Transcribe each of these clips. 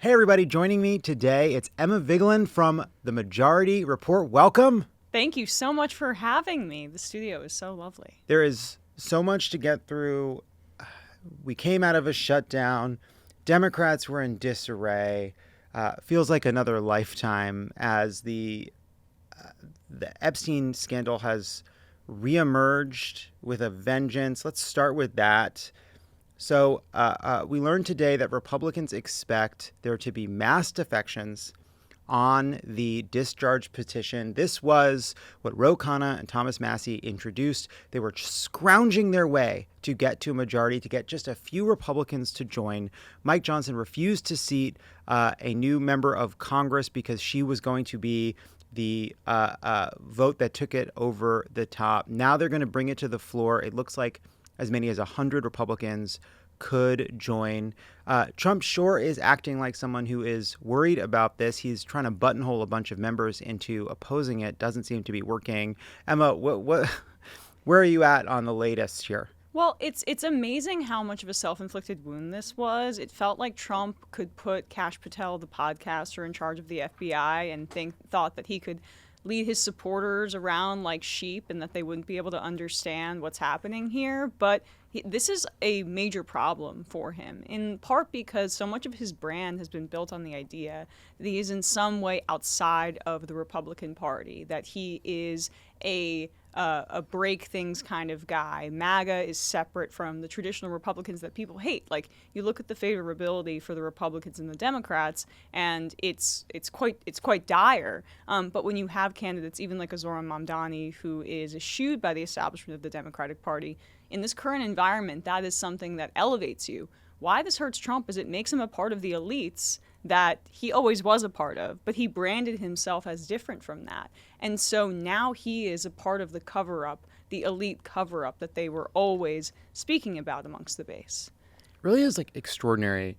Hey, everybody, joining me today, it's Emma Vigeland from The Majority Report. Welcome. Thank you so much for having me. The studio is so lovely. There is so much to get through. We came out of a shutdown. Democrats were in disarray. Feels like another lifetime as the Epstein scandal has reemerged with a vengeance. Let's start with that. So we learned today that Republicans expect there to be mass defections on the discharge petition. This was what Ro Khanna and Thomas Massie introduced. They were scrounging their way to get to a majority, to get just a few Republicans to join. Mike Johnson refused to seat a new member of Congress because she was going to be the vote that took it over the top. Now they're going to bring it to the floor. It looks like as many as 100 Republicans could join. Trump sure is acting like someone who is worried about this. He's trying to buttonhole a bunch of members into opposing it. Doesn't seem to be working. Emma, where are you at on the latest here? Well, it's amazing how much of a self-inflicted wound this was. It felt like Trump could put Kash Patel, the podcaster, in charge of the FBI and thought that he could lead his supporters around like sheep and that they wouldn't be able to understand what's happening here. But this is a major problem for him, in part because so much of his brand has been built on the idea that he is in some way outside of the Republican Party, that he is a break things kind of guy. MAGA is separate from the traditional Republicans that people hate. Like, you look at the favorability for the Republicans and the Democrats, and it's quite dire. But when you have candidates, even like a Zohran Mamdani, who is eschewed by the establishment of the Democratic Party, in this current environment, that is something that elevates you. Why this hurts Trump is it makes him a part of the elites that he always was a part of, but he branded himself as different from that. And so now he is a part of the cover-up, the elite cover-up that they were always speaking about amongst the base. Really is like extraordinary.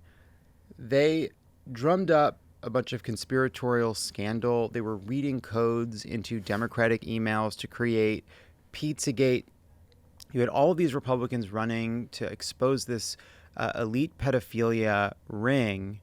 They drummed up a bunch of conspiratorial scandal. They were reading codes into Democratic emails to create Pizzagate. You had all of these Republicans running to expose this elite pedophilia ring.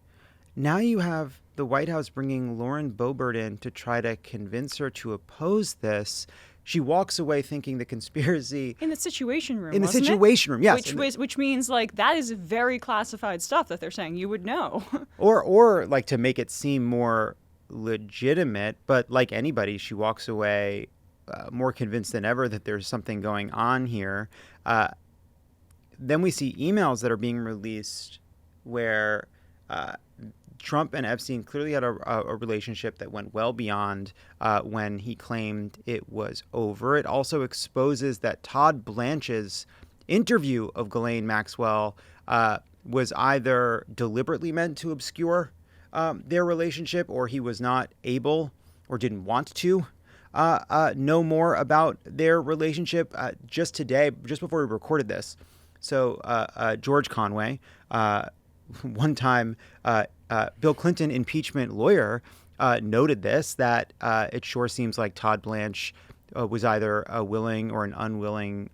Now you have the White House bringing Lauren Boebert in to try to convince her to oppose this. She walks away thinking the conspiracy... In the Situation Room, In the Situation Room, yes. Which means, like, that is very classified stuff that they're saying you would know. or like, to make it seem more legitimate, but like anybody, she walks away more convinced than ever that there's something going on here. Then we see emails that are being released where Trump and Epstein clearly had a relationship that went well beyond when he claimed it was over. It also exposes that Todd Blanche's interview of Ghislaine Maxwell was either deliberately meant to obscure their relationship, or he was not able or didn't want to know more about their relationship. Just today, just before we recorded this, so George Conway, one-time Bill Clinton impeachment lawyer, noted this, that it sure seems like Todd Blanche was either a willing or an unwilling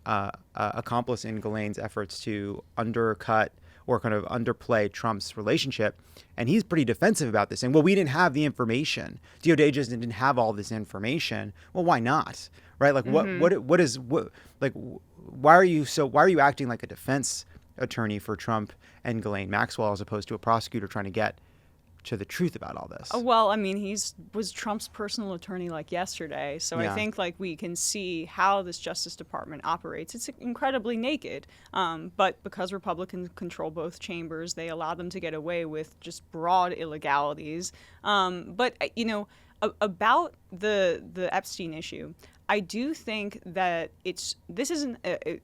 accomplice in Ghislaine's efforts to undercut or kind of underplay Trump's relationship. And he's pretty defensive about this, saying, well, we didn't have the information. DOJ just didn't have all this information. Well, why not? Right? Like, why are you acting like a defense attorney for Trump and Ghislaine Maxwell as opposed to a prosecutor trying to get to the truth about all this? Well, I mean, was Trump's personal attorney like yesterday, so yeah. I think like we can see how this Justice Department operates. It's incredibly naked, but because Republicans control both chambers, they allow them to get away with just broad illegalities. But you know, about the Epstein issue, I do think that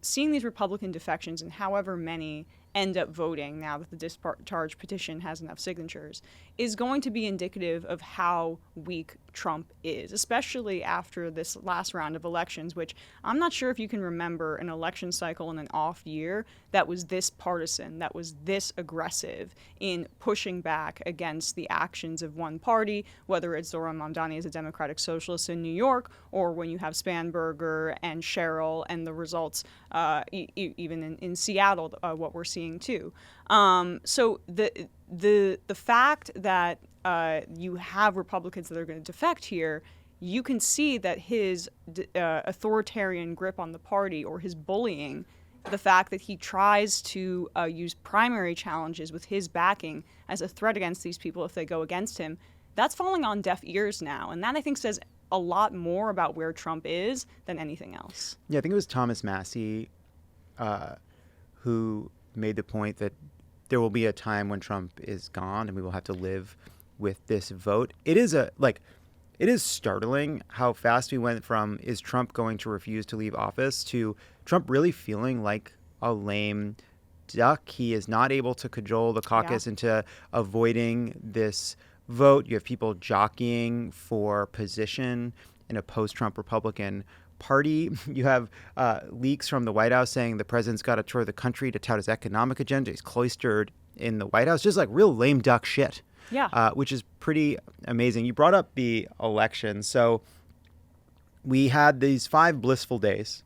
seeing these Republican defections and however many end up voting now that the discharge petition has enough signatures is going to be indicative of how weak Trump is, especially after this last round of elections, which I'm not sure if you can remember an election cycle in an off year that was this partisan, that was this aggressive in pushing back against the actions of one party, whether it's Zohran Mamdani as a Democratic Socialist in New York, or when you have Spanberger and Sherrill and the results even in Seattle, what we're seeing being too. So the fact that you have Republicans that are going to defect here, you can see that his authoritarian grip on the party, or his bullying, the fact that he tries to use primary challenges with his backing as a threat against these people if they go against him, that's falling on deaf ears now. And that, I think, says a lot more about where Trump is than anything else. Yeah, I think it was Thomas Massey who made the point that there will be a time when Trump is gone and we will have to live with this vote. It is startling how fast we went from, is Trump going to refuse to leave office, to Trump really feeling like a lame duck. He is not able to cajole the caucus into avoiding this vote. You have people jockeying for position in a post-Trump Republican Party. You have leaks from the White House saying the president's got to tour the country to tout his economic agenda. He's cloistered in the White House. Just like real lame duck shit. Yeah. Which is pretty amazing. You brought up the election. So we had these 5 blissful days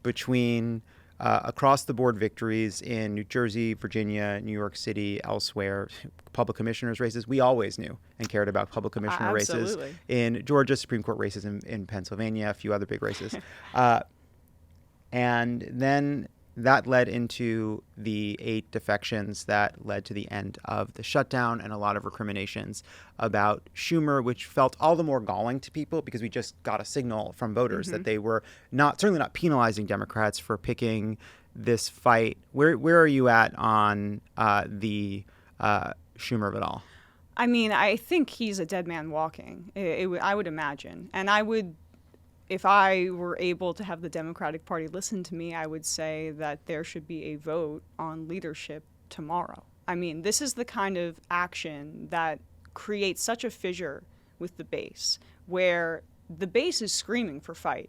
between across-the-board victories in New Jersey, Virginia, New York City, elsewhere, public commissioners' races. We always knew and cared about public commissioner races in Georgia, Supreme Court races in Pennsylvania, a few other big races. And then that led into the 8 defections that led to the end of the shutdown and a lot of recriminations about Schumer, which felt all the more galling to people because we just got a signal from voters that they were certainly not penalizing Democrats for picking this fight. Where are you at on the Schumer of it all? I mean, I think he's a dead man walking, I would imagine. And if I were able to have the Democratic Party listen to me, I would say that there should be a vote on leadership tomorrow. I mean, this is the kind of action that creates such a fissure with the base, where the base is screaming for fight.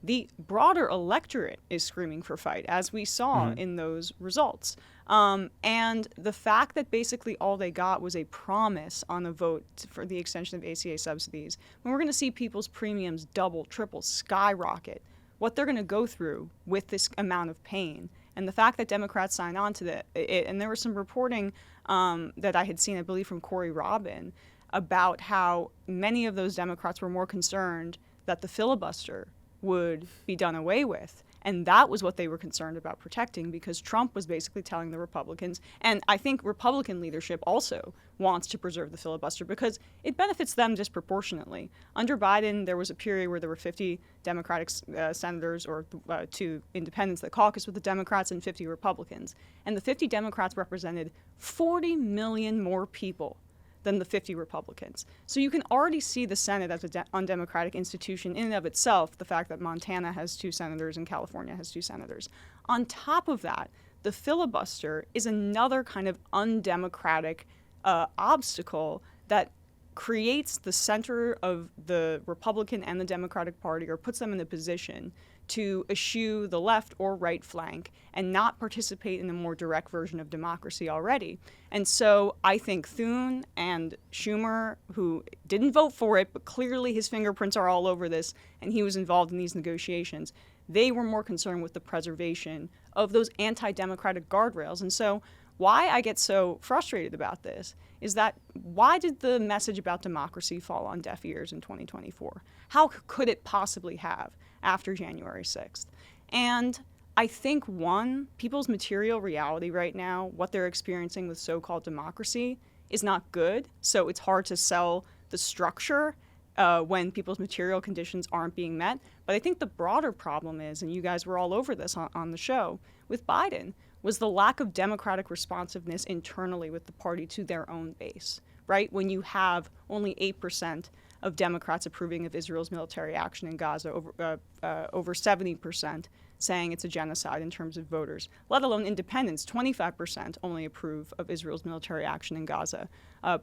The broader electorate is screaming for fight, as we saw in those results. And the fact that basically all they got was a promise on a vote for the extension of ACA subsidies, when we're going to see people's premiums double, triple, skyrocket, what they're going to go through with this amount of pain. And the fact that Democrats signed on to it, and there was some reporting that I had seen, I believe, from Corey Robin, about how many of those Democrats were more concerned that the filibuster would be done away with. And that was what they were concerned about protecting, because Trump was basically telling the Republicans, and I think Republican leadership also wants to preserve the filibuster because it benefits them disproportionately. Under Biden, there was a period where there were 50 Democratic senators, or 2 independents that caucused with the Democrats, and 50 Republicans. And the 50 Democrats represented 40 million more people than the 50 Republicans. So you can already see the Senate as an undemocratic institution in and of itself, the fact that Montana has 2 senators and California has 2 senators. On top of that, the filibuster is another kind of undemocratic obstacle that creates the center of the Republican and the Democratic Party, or puts them in a position to eschew the left or right flank and not participate in a more direct version of democracy already. And so I think Thune and Schumer, who didn't vote for it, but clearly his fingerprints are all over this, and he was involved in these negotiations, they were more concerned with the preservation of those anti-democratic guardrails. And so why I get so frustrated about this is that, why did the message about democracy fall on deaf ears in 2024? How could it possibly have after January 6th? And I think, one, people's material reality right now, what they're experiencing with so-called democracy, is not good. So it's hard to sell the structure when people's material conditions aren't being met. But I think the broader problem is, and you guys were all over this on the show with Biden, was the lack of democratic responsiveness internally with the party to their own base, right? When you have only 8% of Democrats approving of Israel's military action in Gaza, over 70% saying it's a genocide in terms of voters, let alone independents. 25% only approve of Israel's military action in Gaza,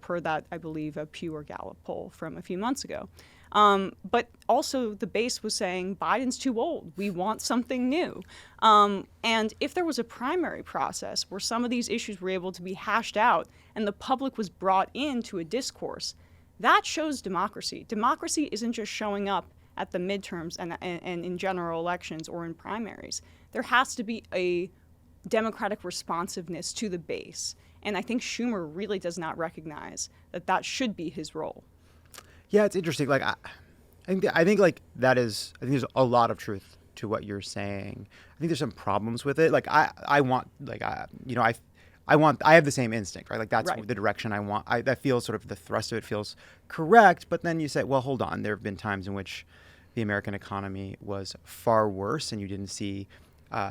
per that, I believe, a Pew or Gallup poll from a few months ago. But also the base was saying Biden's too old. We want something new. And if there was a primary process where some of these issues were able to be hashed out and the public was brought into a discourse, that shows democracy. Democracy isn't just showing up at the midterms and in general elections or in primaries. There has to be a democratic responsiveness to the base. And I think Schumer really does not recognize that that should be his role. Yeah, it's interesting. Like, I think like that is. I think there's a lot of truth to what you're saying. I think there's some problems with it. Like, I want, like, I have the same instinct, right? Like, that's Right. the direction I want. That feels sort of the thrust of it feels correct. But then you say, well, hold on. There have been times in which the American economy was far worse, and you didn't see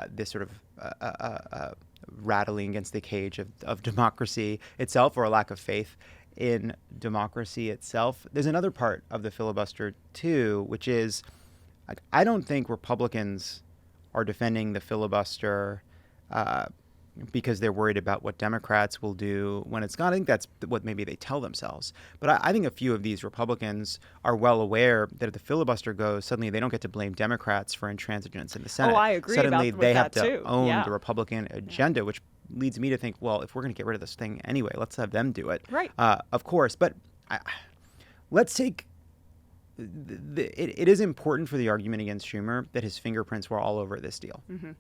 this sort of rattling against the cage of democracy itself, or a lack of faith in democracy itself. There's another part of the filibuster too, which is, like, I don't think Republicans are defending the filibuster because they're worried about what Democrats will do when it's gone. I think that's what maybe they tell themselves. But I think a few of these Republicans are well aware that if the filibuster goes, suddenly they don't get to blame Democrats for intransigence in the Senate. Oh, I agree Suddenly with they that have to too. own Yeah. the Republican agenda, which leads me to think, well, if we're going to get rid of this thing anyway, let's have them do it. Right. Of course. But let's take... It is important for the argument against Schumer that his fingerprints were all over this deal. Mm-hmm.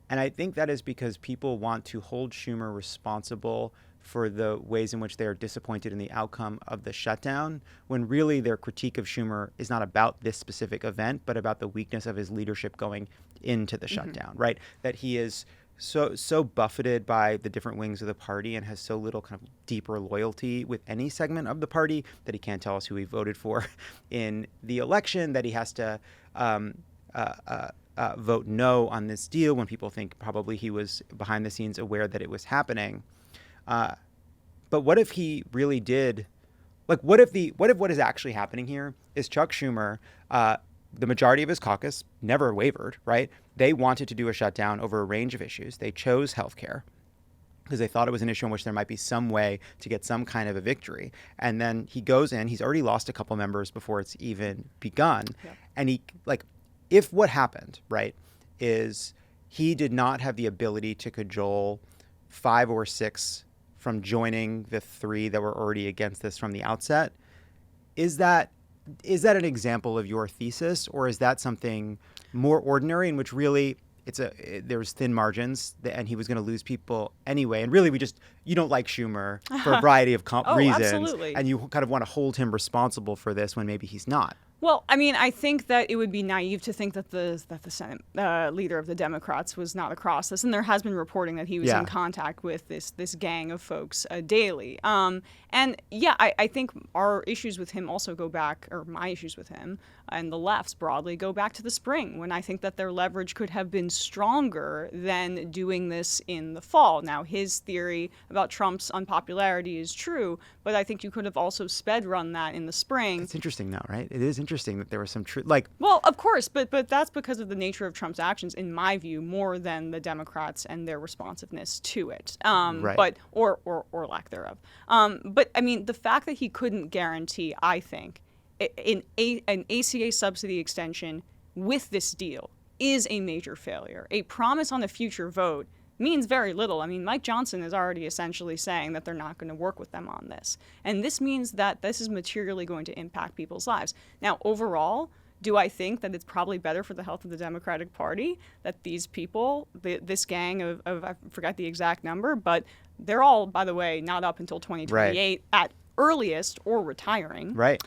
And I think that is because people want to hold Schumer responsible for the ways in which they are disappointed in the outcome of the shutdown, when really their critique of Schumer is not about this specific event, but about the weakness of his leadership going into the shutdown, right? That he is so buffeted by the different wings of the party and has so little kind of deeper loyalty with any segment of the party that he can't tell us who he voted for in the election, that he has to vote no on this deal when people think probably he was behind the scenes aware that it was happening. But what if he really did? Like, what if what is actually happening here is Chuck Schumer, the majority of his caucus never wavered, right? They wanted to do a shutdown over a range of issues. They chose healthcare because they thought it was an issue in which there might be some way to get some kind of a victory. And then he goes in, he's already lost a couple members before it's even begun. Yep. And he, like, if what happened, right, is he did not have the ability to cajole 5 or 6 from joining the 3 that were already against this from the outset, is that an example of your thesis, or is that something more ordinary in which really there's thin margins and he was going to lose people anyway, and really you don't like Schumer for a variety of reasons, absolutely. And you kind of want to hold him responsible for this when maybe he's not? Well, I mean, I think that it would be naive to think that the Senate leader of the Democrats was not across this, and there has been reporting that he was in contact with this gang of folks daily. And yeah, I think our issues with him also go back, or my issues with him and the left's broadly go back to the spring, when I think that their leverage could have been stronger than doing this in the fall. Now, his theory about Trump's unpopularity is true, but I think you could have also sped run that in the spring. It's interesting though, right? It is interesting that there was some truth. Well, of course, but that's because of the nature of Trump's actions, in my view, more than the Democrats and their responsiveness to it, right. But or lack thereof. But I mean, the fact that he couldn't guarantee, I think, an ACA subsidy extension with this deal is a major failure. A promise on a future vote means very little. I mean, Mike Johnson is already essentially saying that they're not going to work with them on this. And this means that this is materially going to impact people's lives. Now, overall, do I think that it's probably better for the health of the Democratic Party that these people, this gang of I forget the exact number, but they're all, by the way, not up until 2028 at earliest or retiring. Right.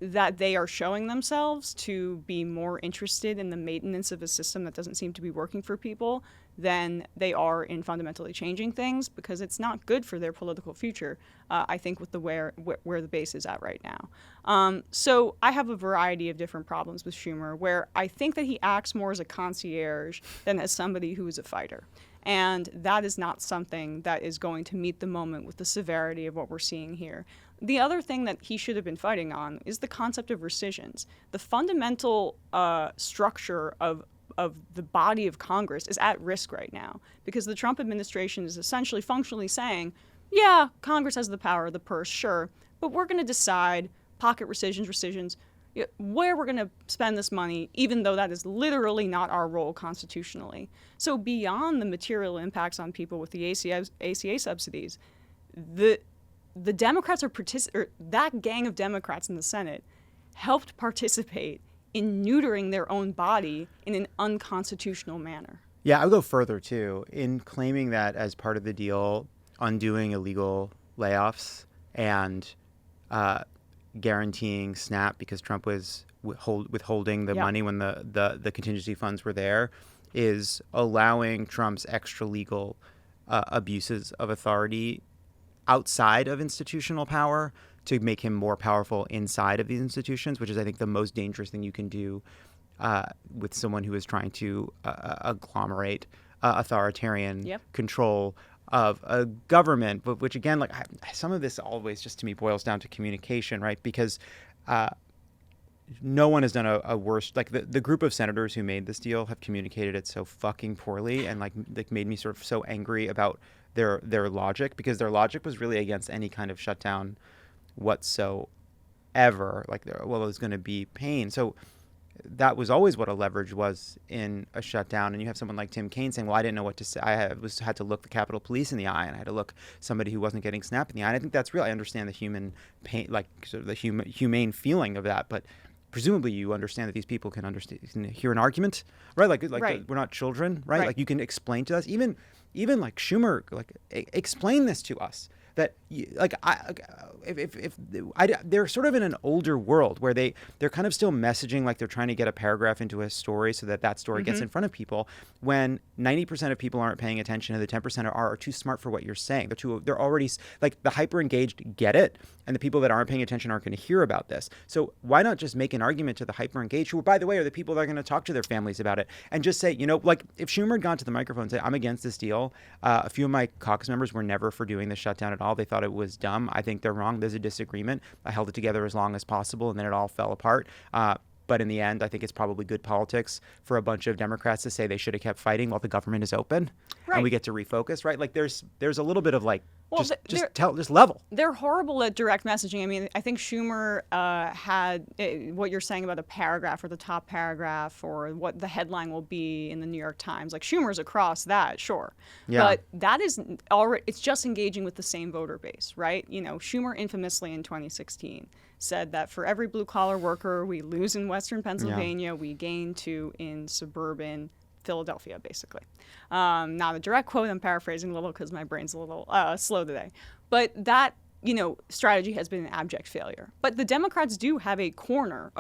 That they are showing themselves to be more interested in the maintenance of a system that doesn't seem to be working for people than they are in fundamentally changing things, because it's not good for their political future, I think, with the where the base is at right now. So I have a variety of different problems with Schumer, where I think that he acts more as a concierge than as somebody who is a fighter. And that is not something that is going to meet the moment with the severity of what we're seeing here. The other thing that he should have been fighting on is the concept of rescissions. The fundamental structure of the body of Congress is at risk right now, because the Trump administration is essentially functionally saying, yeah, Congress has the power of the purse, sure, but we're going to decide pocket rescissions, where we're going to spend this money, even though that is literally not our role constitutionally. So beyond the material impacts on people with the ACA subsidies, the Democrats that gang of Democrats in the Senate helped participate in neutering their own body in an unconstitutional manner. Yeah, I'll go further too in claiming that as part of the deal, undoing illegal layoffs and uh, guaranteeing SNAP because Trump was withholding the Yep. money when the contingency funds were there is allowing Trump's extra legal abuses of authority outside of institutional power to make him more powerful inside of these institutions, which is, I think, the most dangerous thing you can do with someone who is trying to agglomerate authoritarian Yep. control of a government. But which, again, like some of this always just to me boils down to communication, right? Because no one has done a worse, like the group of senators who made this deal have communicated it so fucking poorly and like made me sort of so angry about their logic, because their logic was really against any kind of shutdown whatsoever. Like, well, there's going to be pain. So that was always what a leverage was in a shutdown. And you have someone like Tim Kaine saying, well, I didn't know what to say. I had to look the Capitol Police in the eye, and I had to look somebody who wasn't getting SNAP in the eye. And I think that's real. I understand the human pain, like sort of the humane feeling of that. But presumably you understand that these people can hear an argument, right? Like Right. we're not children, right? Right. Like you can explain to us, even like Schumer, like explain this to us. That like they're sort of in an older world where they're kind of still messaging like they're trying to get a paragraph into a story so that story gets in front of people, when 90% of people aren't paying attention and the 10% are too smart for what you're saying. They're already like the hyper engaged get it, and the people that aren't paying attention aren't going to hear about this. So why not just make an argument to the hyper engaged, who, by the way, are the people that are going to talk to their families about it, and just say, like if Schumer had gone to the microphone and said, I'm against this deal. A few of my caucus members were never for doing the shutdown at all. They thought it was dumb. I think they're wrong. There's a disagreement. I held it together as long as possible, and then it all fell apart. But in the end, I think it's probably good politics for a bunch of Democrats to say they should have kept fighting while the government is open, Right. and we get to refocus, right? Like there's a little bit of like, Well, just level. They're horrible at direct messaging. I mean, I think Schumer had what you're saying about a paragraph or the top paragraph or what the headline will be in the New York Times. Like Schumer's across that, sure. Yeah. But that is already, it's just engaging with the same voter base, right? Schumer infamously in 2016 said that for every blue collar worker we lose in Western Pennsylvania, we gain 2 in suburban Philadelphia, basically. Not a direct quote. I'm paraphrasing a little because my brain's a little slow today. But that, strategy has been an abject failure. But the Democrats do have a corner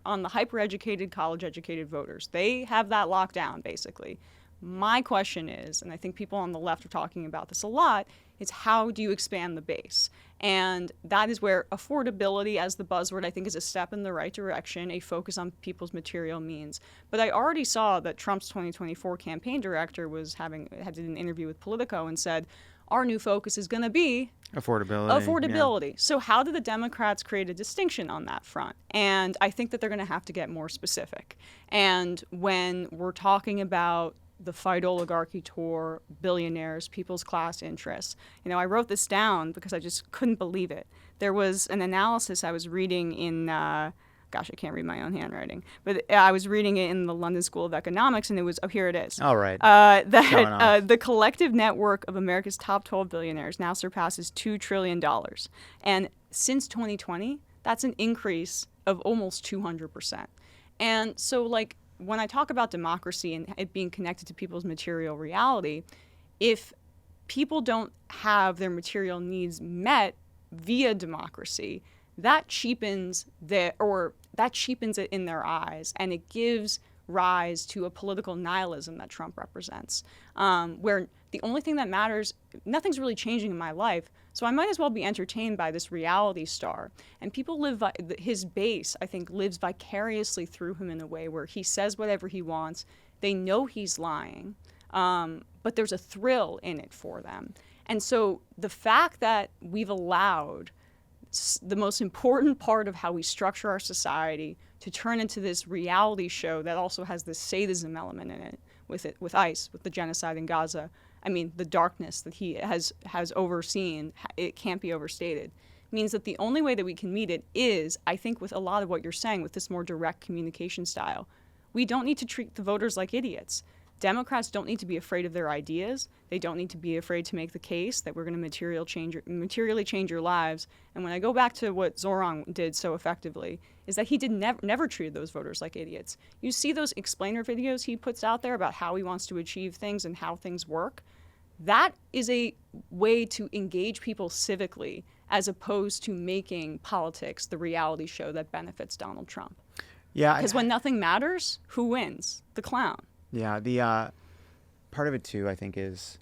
on the hyper-educated, college-educated voters. They have that locked down, basically. My question is, and I think people on the left are talking about this a lot, is how do you expand the base? And that is where affordability as the buzzword, I think, is a step in the right direction, a focus on people's material means. But I already saw that Trump's 2024 campaign director had an interview with Politico and said, our new focus is going to be Affordability. Yeah. So how do the Democrats create a distinction on that front? And I think that they're going to have to get more specific. And when we're talking about the fight oligarchy tour, billionaires, people's class interests. I wrote this down because I just couldn't believe it. There was an analysis I was reading in, gosh, I can't read my own handwriting, but I was reading it in the London School of Economics, and it was, here it is. All right. That the collective network of America's top 12 billionaires now surpasses $2 trillion. And since 2020, that's an increase of almost 200%. And so, like, when I talk about democracy and it being connected to people's material reality, if people don't have their material needs met via democracy, that cheapens it in their eyes, and it gives rise to a political nihilism that Trump represents, where the only thing that matters, nothing's really changing in my life, so I might as well be entertained by this reality star. And people his base, I think, lives vicariously through him in a way where he says whatever he wants. They know he's lying, but there's a thrill in it for them. And so the fact that we've allowed the most important part of how we structure our society to turn into this reality show that also has this sadism element in it, with ICE, with the genocide in Gaza. I mean, the darkness that he has overseen, it can't be overstated, means that the only way that we can meet it is, I think, with a lot of what you're saying, with this more direct communication style. We don't need to treat the voters like idiots. Democrats don't need to be afraid of their ideas. They don't need to be afraid to make the case that we're going to materially change your lives. And when I go back to what Zohran did so effectively, is that he did never treated those voters like idiots. You see those explainer videos he puts out there about how he wants to achieve things and how things work. That is a way to engage people civically as opposed to making politics the reality show that benefits Donald Trump. Yeah. Because when nothing matters, who wins? The clown. Yeah, the part of it too, I think, is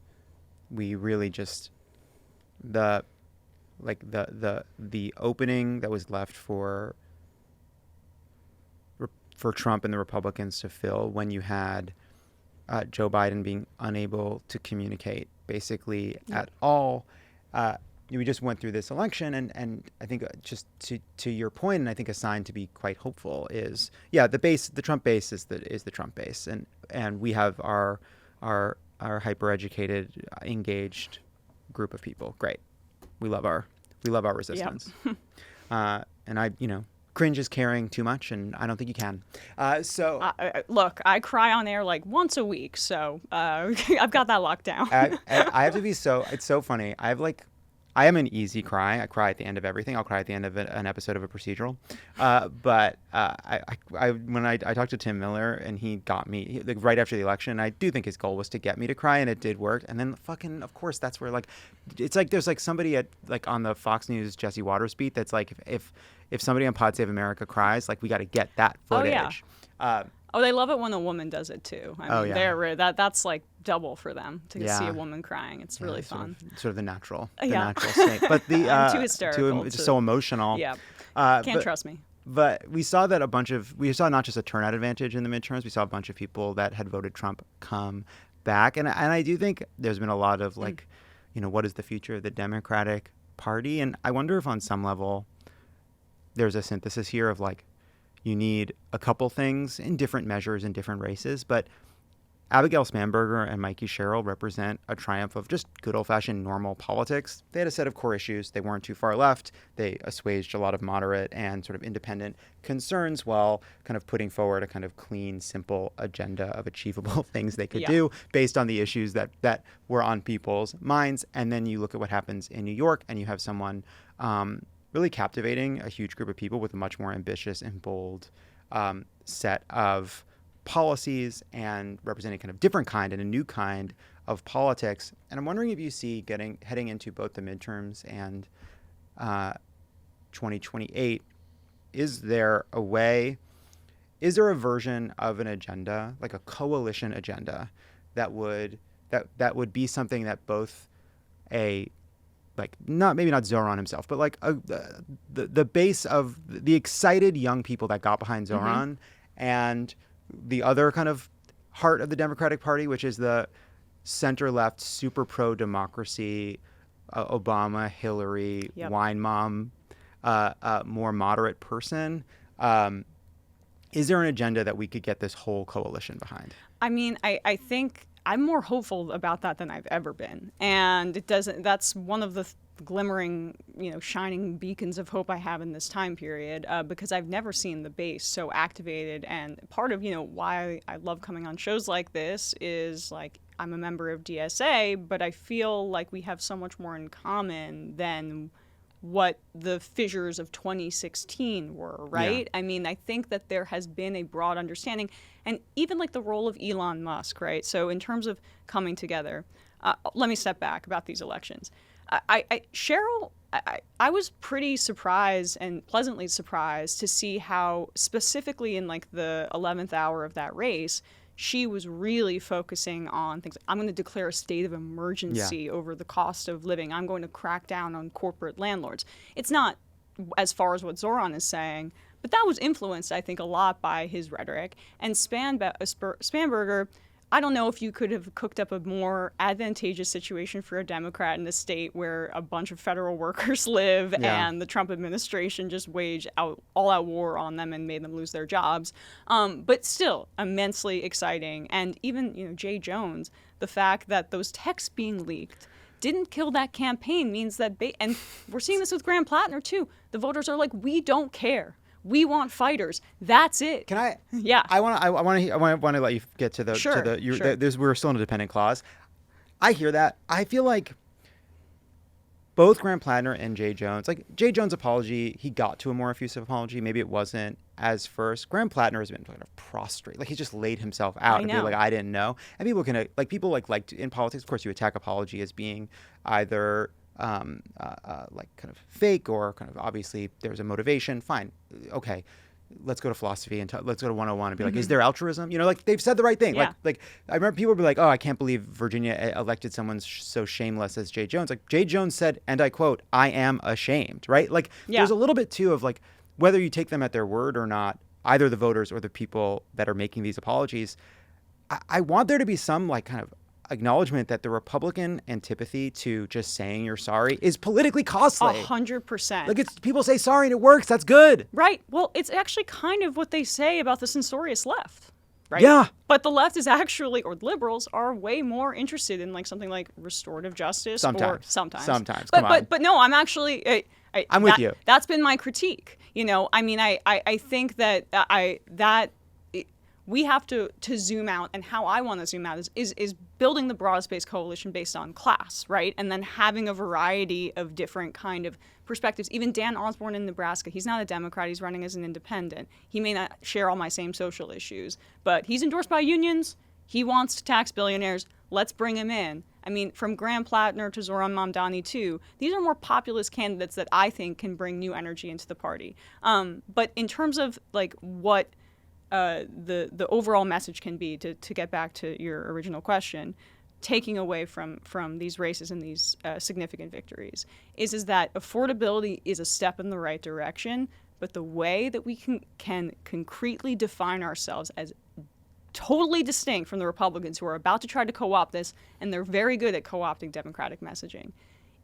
we really just the opening that was left for Trump and the Republicans to fill when you had Joe Biden being unable to communicate basically at all. We just went through this election, and I think just to your point, and I think a sign to be quite hopeful is, the Trump base is the Trump base, and we have our hyper-educated, engaged group of people. Great, we love our resistance. Yep. And cringe is caring too much, and I don't think you can. Look, I cry on air like once a week, so I've got that locked down. I have to be it's so funny. I am an easy cry. I cry at the end of everything. I'll cry at the end of an episode of a procedural. But when I talked to Tim Miller and he got me right after the election, I do think his goal was to get me to cry, and it did work. And then fucking, of course, that's where it's like there's somebody at on the Fox News Jesse Waters beat that's like if somebody on Pod Save America cries, we got to get that footage. Oh, yeah. They love it when a woman does it too. I mean, that's like double for them to see a woman crying. It's really fun. Sort of the natural state. But the too hysterical. It's so emotional. Yeah, trust me. But we saw that we saw not just a turnout advantage in the midterms. We saw a bunch of people that had voted Trump come back, and I do think there's been a lot of what is the future of the Democratic Party, and I wonder if on some level there's a synthesis here of you need a couple things in different measures in different races, but Abigail Spanberger and Mikey Sherrill represent a triumph of just good old-fashioned normal politics. They had a set of core issues. They weren't too far left. They assuaged a lot of moderate and sort of independent concerns while kind of putting forward a kind of clean, simple agenda of achievable things they could do based on the issues that were on people's minds. And then you look at what happens in New York, and you have someone really captivating a huge group of people with a much more ambitious and bold set of policies and representing kind of different kind and a new kind of politics. And I'm wondering if you see heading into both the midterms and 2028, is there a version of an agenda, like a coalition agenda, that would be something that both maybe not Zohran himself, but the base of the excited young people that got behind Zohran and the other kind of heart of the Democratic Party, which is the center-left, super pro-democracy, Obama, Hillary, wine mom, more moderate person. Is there an agenda that we could get this whole coalition behind? I mean, I think I'm more hopeful about that than I've ever been. And that's one of the glimmering, shining beacons of hope I have in this time period, because I've never seen the base so activated. And part of, why I love coming on shows like this is I'm a member of DSA, but I feel like we have so much more in common than what the fissures of 2016 were, right? Yeah. I mean, I think that there has been a broad understanding, and even the role of Elon Musk, right? So in terms of coming together, let me step back about these elections. Cheryl, I was pretty surprised and pleasantly surprised to see how specifically in the 11th hour of that race, she was really focusing on things like, I'm going to declare a state of emergency over the cost of living. I'm going to crack down on corporate landlords. It's not as far as what Zohran is saying, but that was influenced, I think, a lot by his rhetoric. And Spanberger, I don't know if you could have cooked up a more advantageous situation for a Democrat in a state where a bunch of federal workers live and the Trump administration just waged all-out war on them and made them lose their jobs. But still, immensely exciting. And even, Jay Jones, the fact that those texts being leaked didn't kill that campaign means that, and we're seeing this with Graham Plattner too, the voters are like, we don't care. We want fighters. That's it. Can I? Yeah. I want to let you get to the Sure. We're still in a dependent clause. I hear that. I feel like both Graham Plattner and Jay Jones, like Jay Jones' apology, he got to a more effusive apology. Maybe it wasn't as first. Graham Plattner has been kind of prostrate, like he just laid himself out and be like, I didn't know. And people can like in politics, of course, you attack apology as being either like kind of fake or kind of obviously there's a motivation. Fine, okay. Let's go to philosophy and let's go to 101 and be like, is there altruism? Like they've said the right thing. Yeah. Like I remember people would be like, oh, I can't believe Virginia elected someone so shameless as Jay Jones. Like Jay Jones said, and I quote, I am ashamed, right? Like there's a little bit too of like, whether you take them at their word or not, either the voters or the people that are making these apologies, I want there to be some like kind of acknowledgement that the Republican antipathy to just saying you're sorry is politically costly. 100%. Like it's people say sorry and it works. That's good. Right. Well, it's actually kind of what they say about the censorious left. Right? Yeah. But the left is actually, or liberals are way more interested in like something like restorative justice. Sometimes. Sometimes. Come on. But no, I'm actually. I'm with you. That's been my critique. I mean, I think that we have to zoom out, and how I want to zoom out is building the broadest based coalition based on class, right? And then having a variety of different kind of perspectives. Even Dan Osborne in Nebraska, he's not a Democrat, he's running as an independent. He may not share all my same social issues, but he's endorsed by unions. He wants to tax billionaires. Let's bring him in. I mean, from Graham Plattner to Zohran Mamdani too, these are more populist candidates that I think can bring new energy into the party. But in terms of like what the overall message can be, to get back to your original question, taking away from these races and these significant victories, is that affordability is a step in the right direction, but the way that we can concretely define ourselves as totally distinct from the Republicans who are about to try to co-opt this, and they're very good at co-opting Democratic messaging,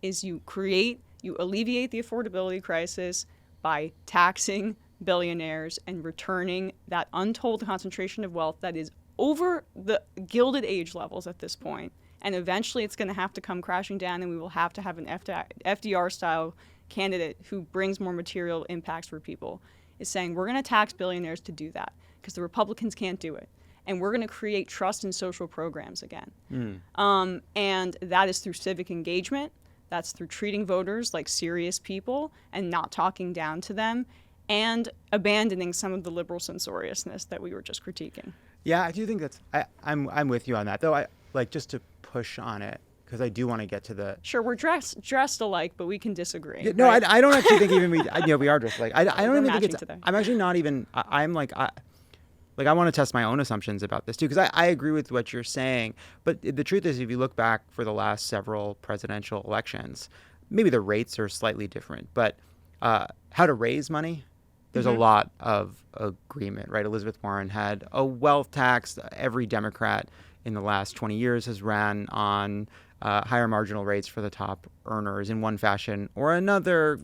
is you alleviate the affordability crisis by taxing billionaires and returning that untold concentration of wealth that is over the Gilded Age levels at this point. And eventually it's going to have to come crashing down, and we will have to have an FDR-style candidate who brings more material impacts for people, is saying we're going to tax billionaires to do that because the Republicans can't do it. And we're going to create trust in social programs again. And that is through civic engagement. That's through treating voters like serious people and not talking down to them, and abandoning some of the liberal censoriousness that we were just critiquing. Yeah, I do think that's. I'm with you on that, though. I like just to push on it because I do want to get to the. Sure, we're dressed alike, but we can disagree. Yeah, no, right? I don't actually think even we are dressed alike. I don't even think it's. Today. I'm actually not even. I'm like. I want to test my own assumptions about this too, because I agree with what you're saying. But the truth is, if you look back for the last several presidential elections, maybe the rates are slightly different. But how to raise money, there's a lot of agreement, right? Elizabeth Warren had a wealth tax. Every Democrat in the last 20 years has ran on higher marginal rates for the top earners in one fashion or another.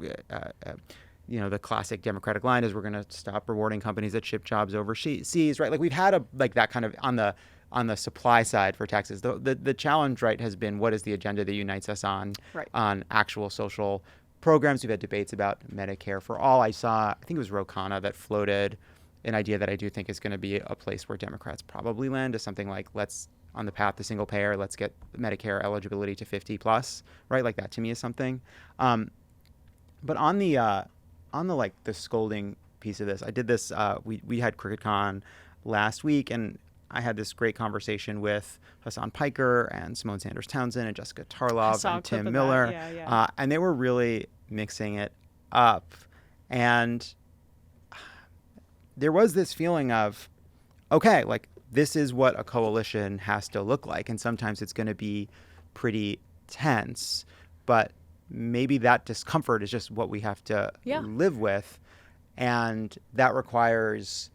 The classic Democratic line is we're going to stop rewarding companies that ship jobs overseas, right? Like we've had that kind of on the supply side for taxes. The challenge, right, has been what is the agenda that unites us on actual social programs. We've had debates about Medicare for all. I think it was Ro Khanna that floated an idea that I do think is going to be a place where Democrats probably land, is something like on the path to single payer, let's get Medicare eligibility to 50 plus, right? Like that to me is something. But on the like the scolding piece of this, I did this. We had CricetCon last week, and I had this great conversation with Hassan Piker and Simone Sanders Townsend and Jessica Tarlov and Tim Miller, and they were really mixing it up. And there was this feeling of, okay, like this is what a coalition has to look like, and sometimes it's going to be pretty tense, but maybe that discomfort is just what we have to live with, and that requires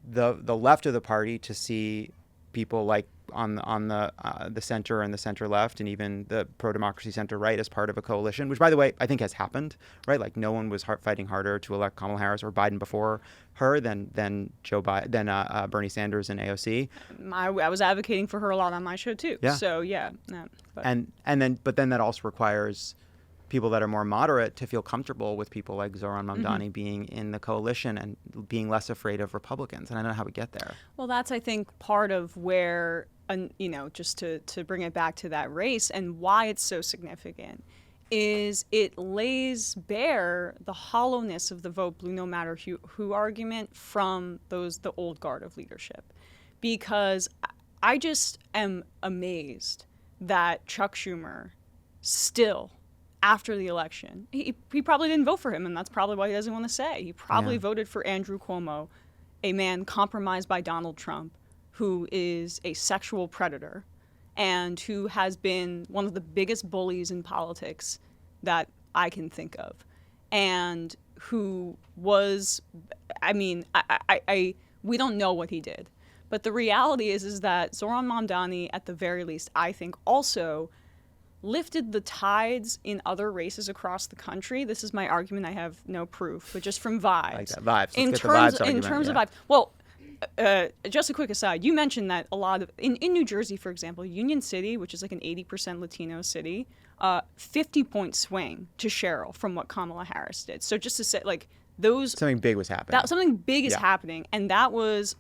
the left of the party to see people like on the center and the center left and even the pro-democracy center right as part of a coalition, which, by the way, I think has happened, right? Like no one was fighting harder to elect Kamala Harris or Biden before her than Bernie Sanders and AOC. I was advocating for her a lot on my show too. Yeah. So yeah. But then that also requires people that are more moderate to feel comfortable with people like Zohran Mamdani being in the coalition and being less afraid of Republicans. And I don't know how we get there. Well, that's, I think, part of where, just to bring it back to that race and why it's so significant, is it lays bare the hollowness of the vote blue no matter who argument from the old guard of leadership. Because I just am amazed that Chuck Schumer still, after the election, he probably didn't vote for him, and that's probably why he doesn't want to say. He probably voted for Andrew Cuomo, a man compromised by Donald Trump, who is a sexual predator and who has been one of the biggest bullies in politics that I can think of, and who was, we don't know what he did. But the reality is that Zohran Mamdani, at the very least, I think also lifted the tides in other races across the country. This is my argument. I have no proof, but just from vibes. Like that. Vibes. In terms of vibes. Well, just a quick aside. You mentioned that a lot of in New Jersey, for example, Union City, which is like an 80% Latino city, 50-point swing to Cheryl from what Kamala Harris did. So just to say, like, those something big was happening. Something big is happening, and that was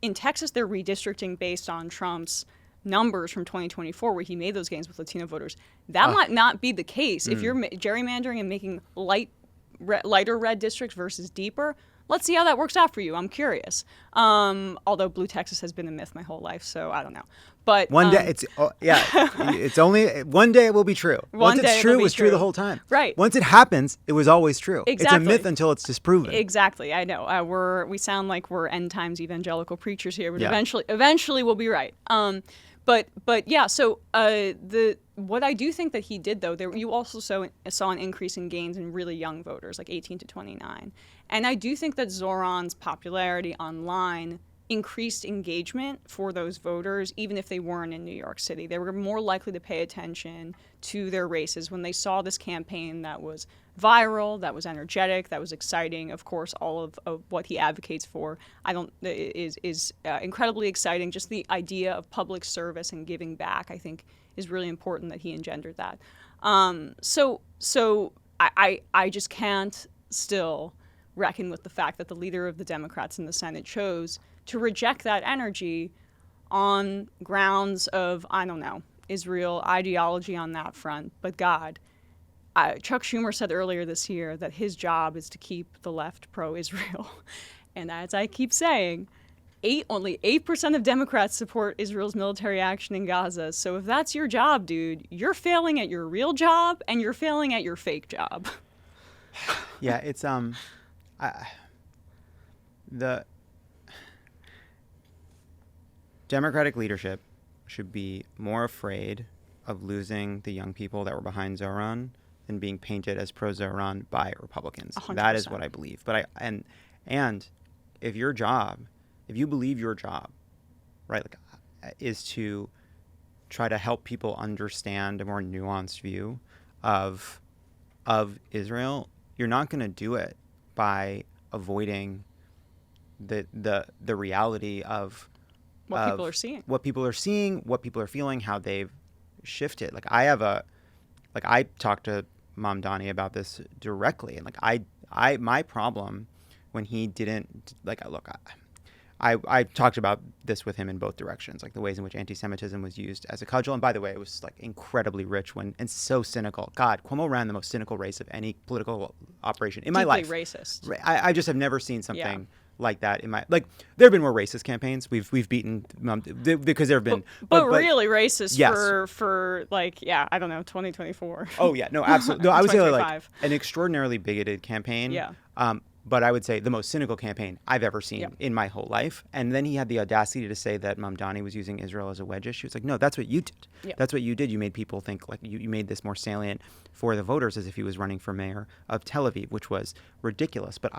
in Texas. They're redistricting based on Trump's numbers from 2024, where he made those gains with Latino voters. That might not be the case if you're gerrymandering and making lighter red districts versus deeper. Let's see how that works out for you. I'm curious. Although blue Texas has been a myth my whole life, so I don't know. But one day, it's only one day it will be true. Once it's true, it was true the whole time. Right. Once it happens, it was always true. Exactly. It's a myth until it's disproven. Exactly. I know. We sound like we're end times evangelical preachers here, but eventually we'll be right. But yeah. So what I do think that he did, though, you also saw an increase in gains in really young voters, like 18 to 29. And I do think that Zohran's popularity online increased engagement for those voters, even if they weren't in New York City. They were more likely to pay attention to their races when they saw this campaign that was viral, that was energetic, that was exciting. Of course, all of what he advocates for is incredibly exciting. Just the idea of public service and giving back, I think, is really important that he engendered that. So I just can't still reckon with the fact that the leader of the Democrats in the Senate chose to reject that energy on grounds of, I don't know, Israel ideology on that front. But God, Chuck Schumer said earlier this year that his job is to keep the left pro-Israel. And as I keep saying, only 8% of Democrats support Israel's military action in Gaza. So if that's your job, dude, you're failing at your real job and you're failing at your fake job. Yeah, it's the Democratic leadership should be more afraid of losing the young people that were behind Zohran than being painted as pro-Zohran by Republicans. 100%. That is what I believe. But and if you believe your job, right, is to try to help people understand a more nuanced view of Israel, you're not going to do it by avoiding the reality of what people are seeing, what people are feeling, how they've shifted. I talked to Mamdani about this directly, and my problem when he didn't I talked about this with him in both directions, like the ways in which anti-Semitism was used as a cudgel. And by the way, it was like incredibly rich and so cynical. God, Cuomo ran the most cynical race of any political operation in my life. Deeply racist. I just have never seen something like that in my there have been more racist campaigns. We've beaten because there have been, but really racist for I don't know, 2024. Oh yeah, no, absolutely. No, I would say like an extraordinarily bigoted campaign. Yeah. But I would say the most cynical campaign I've ever seen in my whole life. And then he had the audacity to say that Mamdani was using Israel as a wedge issue. It's like, no, that's what you did. Yeah. That's what you did. You made people think, like, you made this more salient for the voters as if he was running for mayor of Tel Aviv, which was ridiculous. But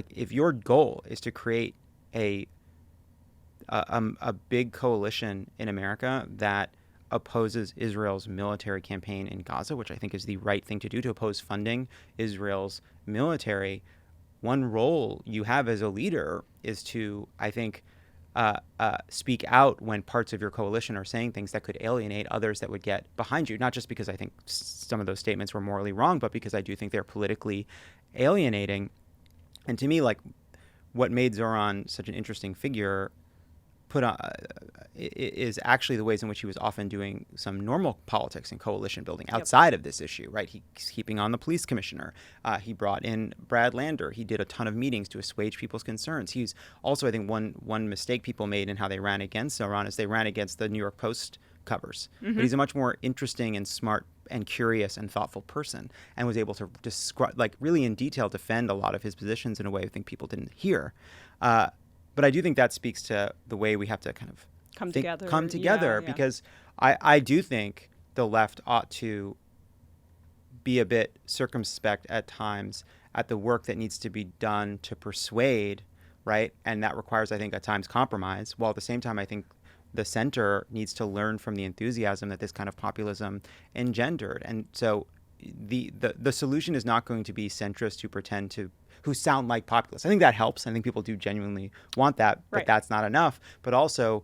if your goal is to create a big coalition in America that opposes Israel's military campaign in Gaza, which I think is the right thing to do, to oppose funding Israel's military, one role you have as a leader is to, I think, speak out when parts of your coalition are saying things that could alienate others that would get behind you. Not just because I think some of those statements were morally wrong, but because I do think they're politically alienating. And to me, like, what made Zohran such an interesting figure is actually the ways in which he was often doing some normal politics and coalition building outside of this issue, right? He's keeping on the police commissioner. He brought in Brad Lander. He did a ton of meetings to assuage people's concerns. He's also, I think, one mistake people made in how they ran against Zohran is they ran against the New York Post covers. Mm-hmm. But he's a much more interesting and smart and curious and thoughtful person, and was able to describe, like, really in detail defend a lot of his positions in a way I think people didn't hear. But I do think that speaks to the way we have to kind of come together, because I do think the left ought to be a bit circumspect at times at the work that needs to be done to persuade, right? And that requires, I think, at times compromise, while at the same time I think the center needs to learn from the enthusiasm that this kind of populism engendered. And so the solution is not going to be centrists who sound like populists. I think that helps. I think people do genuinely want that, but that's not enough. But also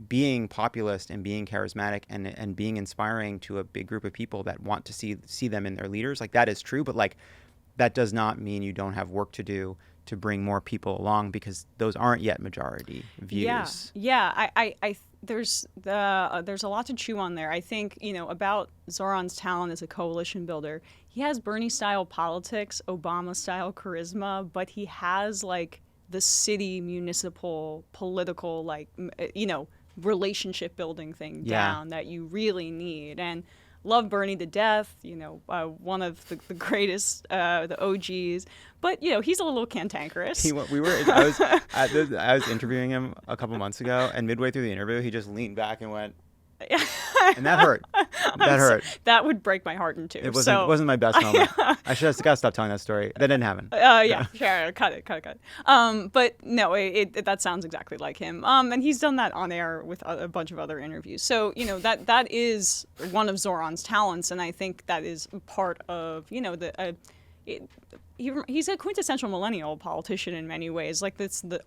being populist and being charismatic and being inspiring to a big group of people that want to see them in their leaders, like, that is true. But, like, that does not mean you don't have work to do to bring more people along, because those aren't yet majority views. There's a lot to chew on there. I think, about Zohran's talent as a coalition builder. He has Bernie-style politics, Obama-style charisma, but he has, like, the city municipal political, like, relationship building thing down that you really need. And love Bernie to death, one of the greatest, the OGs. But, he's a little cantankerous. I was interviewing him a couple months ago, and midway through the interview, he just leaned back and went, and that hurt. That hurt. That would break my heart in two. It wasn't my best moment. I should have got to stop telling that story. That didn't happen. Sure. Cut it. But no, that sounds exactly like him. And he's done that on air with a bunch of other interviews. So, that is one of Zohran's talents. And I think that is part of, he's a quintessential millennial politician in many ways. Like,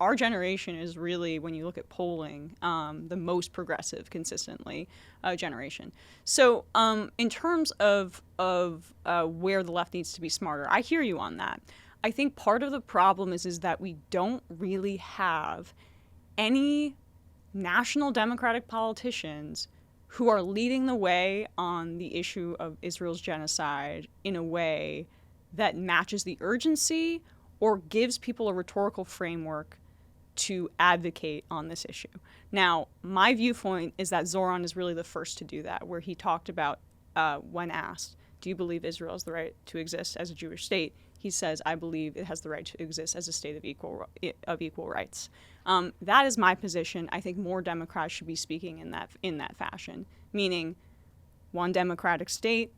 our generation is really, when you look at polling, the most progressive consistently generation. So in terms of where the left needs to be smarter, I hear you on that. I think part of the problem is that we don't really have any national Democratic politicians who are leading the way on the issue of Israel's genocide in a way that matches the urgency or gives people a rhetorical framework to advocate on this issue. Now, my viewpoint is that Zohran is really the first to do that, where he talked about, when asked, do you believe Israel has the right to exist as a Jewish state? He says, I believe it has the right to exist as a state of equal rights. That is my position. I think more Democrats should be speaking in that fashion, meaning one democratic state,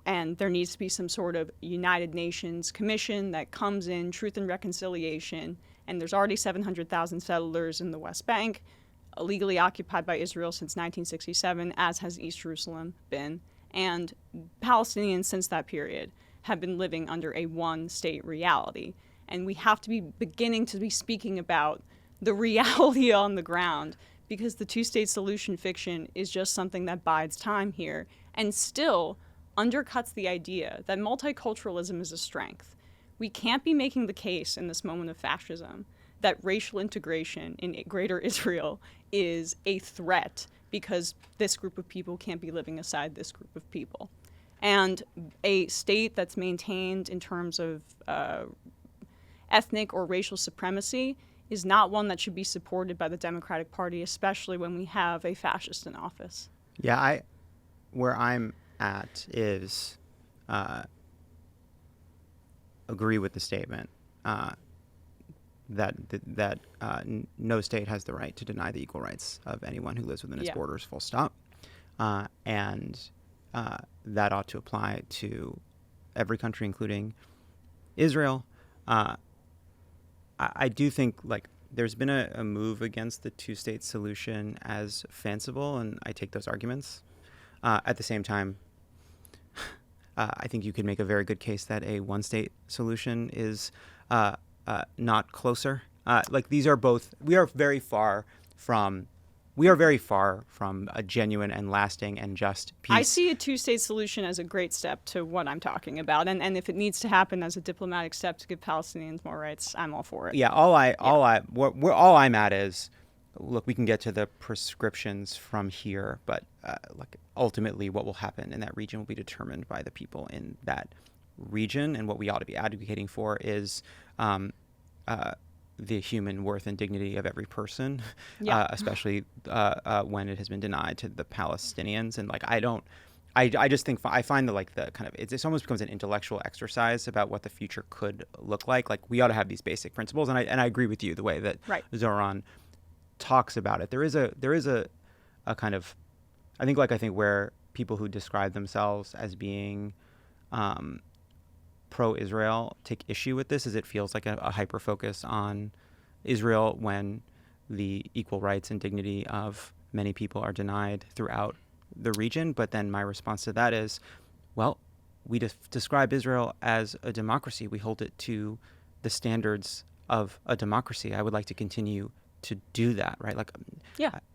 and there needs to be some sort of United Nations commission that comes in, truth and reconciliation. And there's already 700,000 settlers in the West Bank, illegally occupied by Israel since 1967, as has East Jerusalem been. And Palestinians since that period have been living under a one-state reality. And we have to be beginning to be speaking about the reality on the ground, because the two-state solution fiction is just something that bides time here and still undercuts the idea that multiculturalism is a strength. We can't be making the case in this moment of fascism that racial integration in greater Israel is a threat because this group of people can't be living aside this group of people. And a state that's maintained in terms of ethnic or racial supremacy is not one that should be supported by the Democratic Party, especially when we have a fascist in office. Yeah, where I'm at is agree with the statement that no state has the right to deny the equal rights of anyone who lives within its borders, full stop. And that ought to apply to every country, including Israel. I do think, like, there's been a move against the two-state solution as fanciful, and I take those arguments. At the same time, I think you could make a very good case that a one-state solution is not closer Like these are both. We are very far from a genuine and lasting and just peace. I see a two-state solution as a great step to what I'm talking about, and if it needs to happen as a diplomatic step to give Palestinians more rights, I'm all for it. Yeah, all I'm at is, look, we can get to the prescriptions from here, but like ultimately, what will happen in that region will be determined by the people in that region, and what we ought to be advocating for is the human worth and dignity of every person, especially when it has been denied to the Palestinians. And like, I just think I find the kind of it almost becomes an intellectual exercise about what the future could look like. Like we ought to have these basic principles, and I agree with you the way that Zohran talks about it. There is a kind of I think where people who describe themselves as being pro-Israel take issue with this is it feels like a hyper-focus on Israel when the equal rights and dignity of many people are denied throughout the region. But then my response to that is, well, we describe Israel as a democracy. We hold it to the standards of a democracy. I would like to continue to do that, right? Like,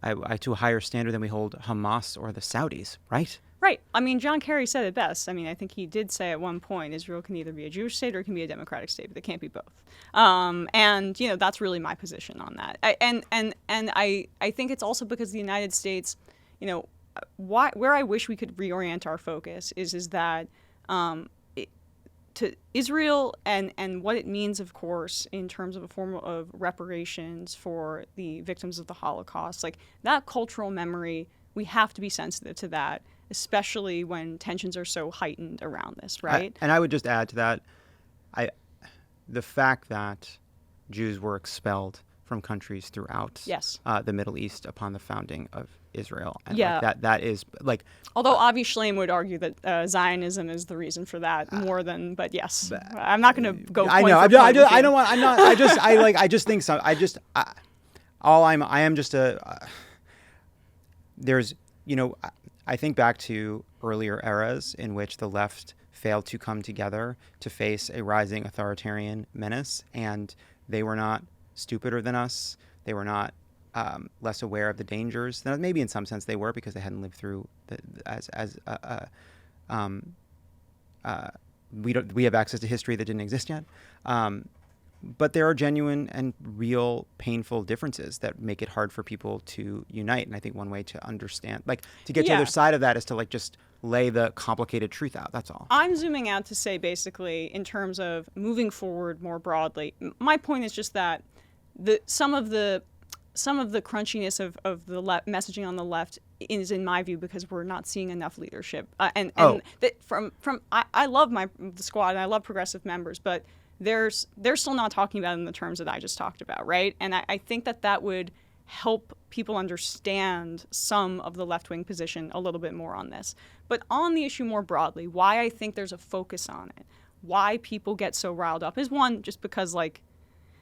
I to a higher standard than we hold Hamas or the Saudis, right? Right. I mean, John Kerry said it best. I mean, I think he did say at one point, Israel can either be a Jewish state or it can be a democratic state, but they can't be both. And that's really my position on that. I think it's also because the United States, where I wish we could reorient our focus is that to Israel and what it means, of course, in terms of a form of reparations for the victims of the Holocaust, like that cultural memory, we have to be sensitive to that, especially when tensions are so heightened around this, right? And I would just add to that, the fact that Jews were expelled from countries throughout the Middle East upon the founding of Israel. And that is like... Although Avi Shlaim would argue that Zionism is the reason for that more than... But yes, I'm not going to go point for point. I don't want... I'm not... I just think so. I am just a... There's... I think back to earlier eras in which the left failed to come together to face a rising authoritarian menace, and they were not stupider than us. They were not less aware of the dangers. Now, maybe in some sense they were because they hadn't lived through we have access to history that didn't exist yet. But there are genuine and real painful differences that make it hard for people to unite. And I think one way to understand, to get to the other side of that is to just lay the complicated truth out. That's all. I'm zooming out to say basically in terms of moving forward more broadly. My point is just that some of the crunchiness of the messaging on the left is, in my view, because we're not seeing enough leadership. I love the squad and I love progressive members, but they're still not talking about it in the terms that I just talked about, right? And I think that would help people understand some of the left-wing position a little bit more on this. But on the issue more broadly, why I think there's a focus on it, why people get so riled up is, one, just because,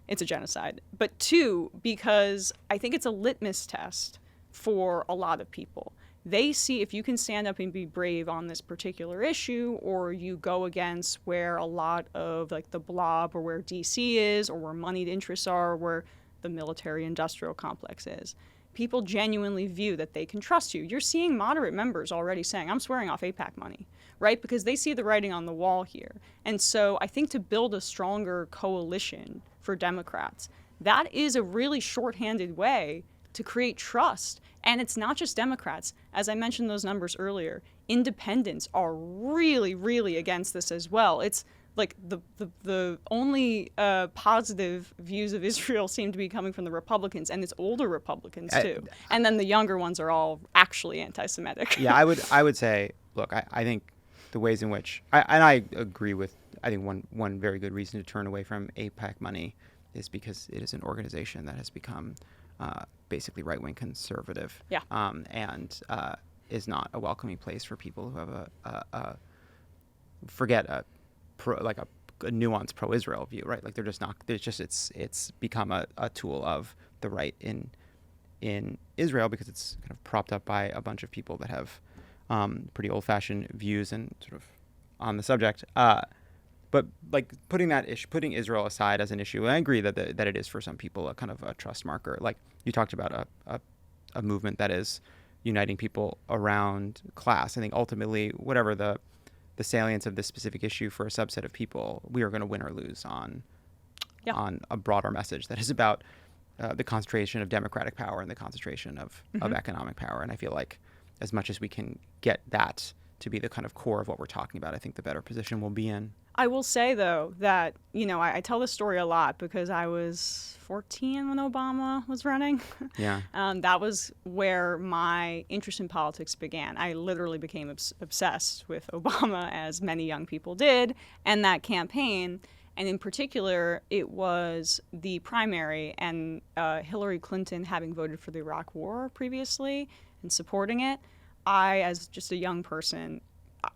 it's a genocide. But two, because I think it's a litmus test for a lot of people. They see if you can stand up and be brave on this particular issue, or you go against where a lot of the blob, or where DC is, or where moneyed interests are, or where the military-industrial complex is. People genuinely view that they can trust you. You're seeing moderate members already saying, I'm swearing off AIPAC money, right? Because they see the writing on the wall here. And so I think to build a stronger coalition for Democrats, that is a really shorthanded way to create trust. And it's not just Democrats. As I mentioned those numbers earlier, independents are really, really against this as well. It's the only positive views of Israel seem to be coming from the Republicans, and it's older Republicans too. And then the younger ones are all actually anti-Semitic. Yeah, I would say, look, I think the ways in which, I agree with, I think one very good reason to turn away from AIPAC money is because it is an organization that has become basically right-wing conservative, and is not a welcoming place for people who have a nuanced pro-Israel view, right? They're just not. There's just it's become a tool of the right in Israel because it's kind of propped up by a bunch of people that have pretty old-fashioned views and sort of on the subject. but like putting Israel aside as an issue, I agree that that it is for some people a kind of a trust marker. Like you talked about a movement that is uniting people around class. I think ultimately, whatever the salience of this specific issue for a subset of people, we are going to win or lose on a broader message that is about the concentration of democratic power and the concentration of economic power. And I feel like as much as we can get that to be the kind of core of what we're talking about, I think the better position we'll be in. I will say, though, that, I tell this story a lot because I was 14 when Obama was running. Yeah. That was where my interest in politics began. I literally became obsessed with Obama, as many young people did, and that campaign. And in particular, it was the primary and Hillary Clinton having voted for the Iraq War previously and supporting it. I, as just a young person,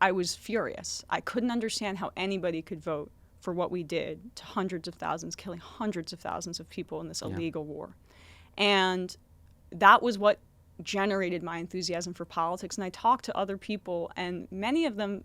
I was furious. I couldn't understand how anybody could vote for what we did to hundreds of thousands, killing hundreds of thousands of people in this illegal war. And that was what generated my enthusiasm for politics. And I talked to other people, and many of them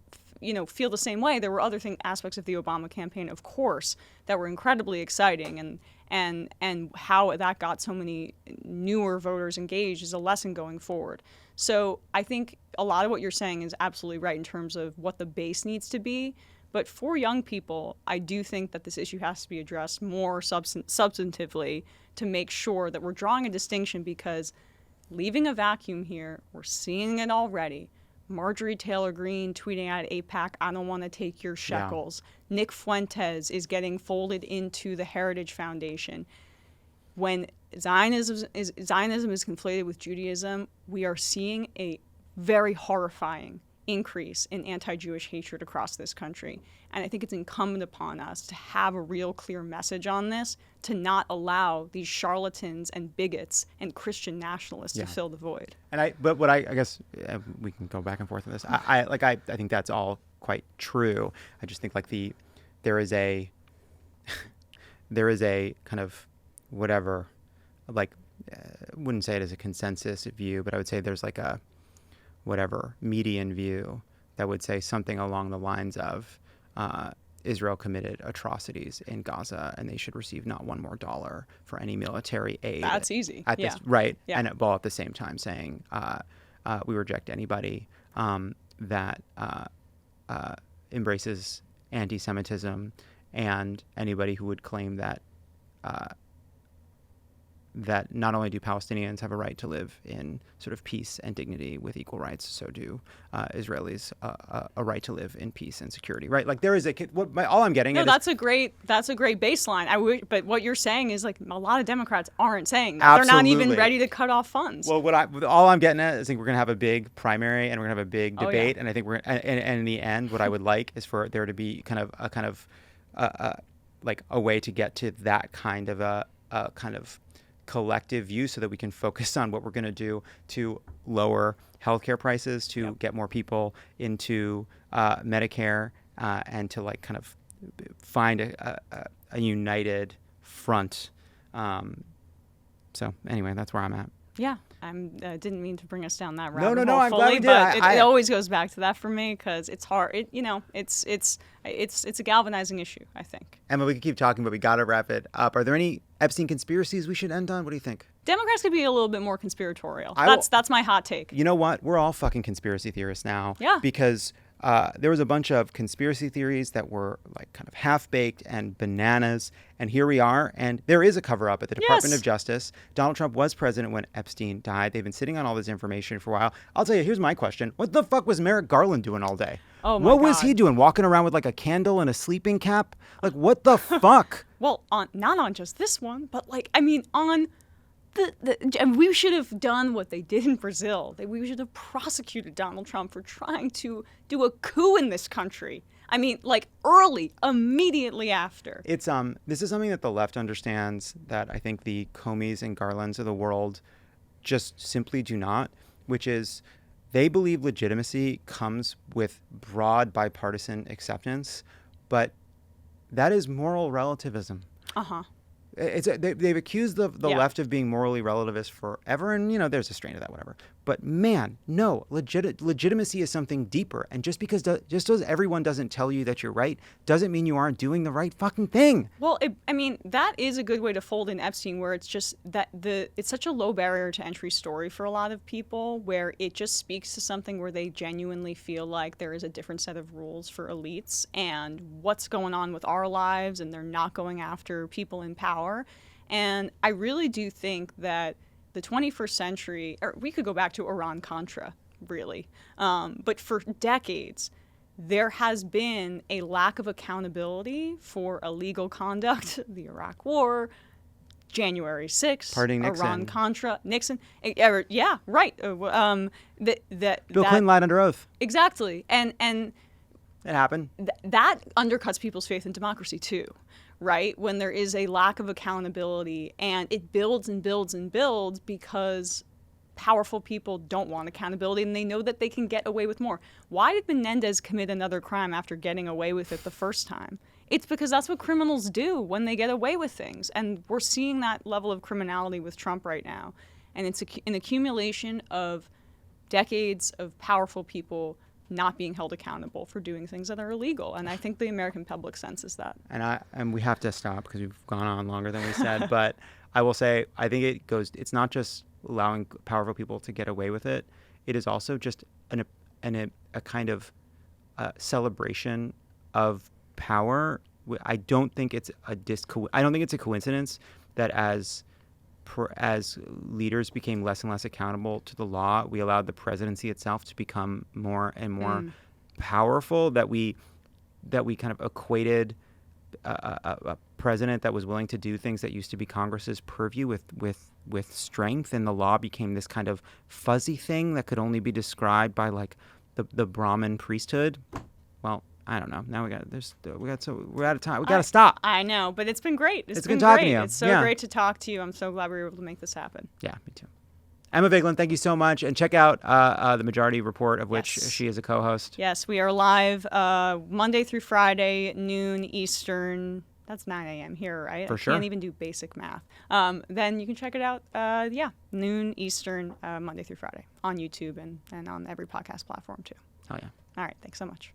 feel the same way. There were other aspects of the Obama campaign, of course, that were incredibly exciting, and how that got so many newer voters engaged is a lesson going forward. So I think a lot of what you're saying is absolutely right in terms of what the base needs to be. But for young people, I do think that this issue has to be addressed more substantively to make sure that we're drawing a distinction, because leaving a vacuum here, we're seeing it already. Marjorie Taylor Greene tweeting at AIPAC, "I don't want to take your shekels." Yeah. Nick Fuentes is getting folded into the Heritage Foundation. When Zionism is conflated with Judaism, we are seeing a very horrifying increase in anti-Jewish hatred across this country. And I think it's incumbent upon us to have a real clear message on this, to not allow these charlatans and bigots and Christian nationalists to fill the void. But what I guess we can go back and forth on this. I think that's all quite true. I just think like there is a kind of whatever, like wouldn't say it as a consensus view, but I would say there's like a whatever median view that would say something along the lines of Israel committed atrocities in Gaza and they should receive not one more dollar for any military aid. That's easy. Right. Yeah. And while at the same time saying we reject anybody that embraces anti-Semitism and anybody who would claim that that not only do Palestinians have a right to live in sort of peace and dignity with equal rights, so do Israelis a right to live in peace and security. Right? Like there is all I'm getting. No, that's a great baseline. But what you're saying is like a lot of Democrats aren't saying that. Absolutely. They're not even ready to cut off funds. Well, all I'm getting at is I think we're going to have a big primary and we're going to have a big debate, and I think and in the end, what I would like is for there to be kind of like a way to get to that kind of a kind of collective view so that we can focus on what we're going to do to lower healthcare prices, to get more people into Medicare, and to like kind of find a united front. So anyway, that's where I'm at. Yeah, I didn't mean to bring us down that rabbit hole. No, I'm glad we did. But it always goes back to that for me because it's hard. It's a galvanizing issue, I think. Emma, we could keep talking, but we got to wrap it up. Are there any Epstein conspiracies we should end on? What do you think? Democrats could be a little bit more conspiratorial. That's my hot take. You know what? We're all fucking conspiracy theorists now. Yeah. Because there was a bunch of conspiracy theories that were like kind of half-baked and bananas, and here we are, and there is a cover-up at the Department of Justice. Donald Trump was president when Epstein died. They've been sitting on all this information for a while. I'll tell you, here's my question. What the fuck was Merrick Garland doing all day? Oh my God. What was he doing? Walking around with like a candle and a sleeping cap? Like, what the fuck? Well, not on just this one, but like, I mean, on... And we should have done what they did in Brazil. We should have prosecuted Donald Trump for trying to do a coup in this country. I mean, like immediately after. It's this is something that the left understands that I think the Comeys and Garlands of the world just simply do not, which is they believe legitimacy comes with broad bipartisan acceptance, but that is moral relativism. Uh-huh. They've accused the left of being morally relativist forever, and there's a strain of that, whatever. But man, no, legitimacy is something deeper. And just because everyone doesn't tell you that you're right doesn't mean you aren't doing the right fucking thing. Well, that is a good way to fold in Epstein, where it's just that it's such a low barrier to entry story for a lot of people, where it just speaks to something where they genuinely feel like there is a different set of rules for elites and what's going on with our lives, and they're not going after people in power. And I really do think that the 21st century, or we could go back to Iran-Contra, really, but for decades, there has been a lack of accountability for illegal conduct, the Iraq War, January 6th, Iran-Contra, Nixon. Yeah, right. Bill Clinton lied under oath. Exactly. And it happened. That undercuts people's faith in democracy, too. Right? When there is a lack of accountability, and it builds and builds and builds because powerful people don't want accountability and they know that they can get away with more. Why did Menendez commit another crime after getting away with it the first time? It's because that's what criminals do when they get away with things. And we're seeing that level of criminality with Trump right now. And it's an accumulation of decades of powerful people not being held accountable for doing things that are illegal. And I think the American public senses that. And we have to stop because we've gone on longer than we said. But I will say, I think it's not just allowing powerful people to get away with it. It is also just a kind of celebration of power. I don't think it's a coincidence that as leaders became less and less accountable to the law, we allowed the presidency itself to become more and more powerful, that we kind of equated a president that was willing to do things that used to be Congress's purview with strength, and the law became this kind of fuzzy thing that could only be described by like the Brahmin priesthood. Well, I don't know. Now we're out of time. We got to stop. I know, but it's been great. It's been talking great. to you. It's so great to talk to you. I'm so glad we were able to make this happen. Yeah, me too. Emma Vigeland, thank you so much. And check out The Majority Report, of which she is a co-host. Yes, we are live Monday through Friday, noon Eastern. That's 9 a.m. here, right? For sure. I can't even do basic math. Then you can check it out, noon Eastern, Monday through Friday on YouTube and on every podcast platform, too. Oh, yeah. All right. Thanks so much.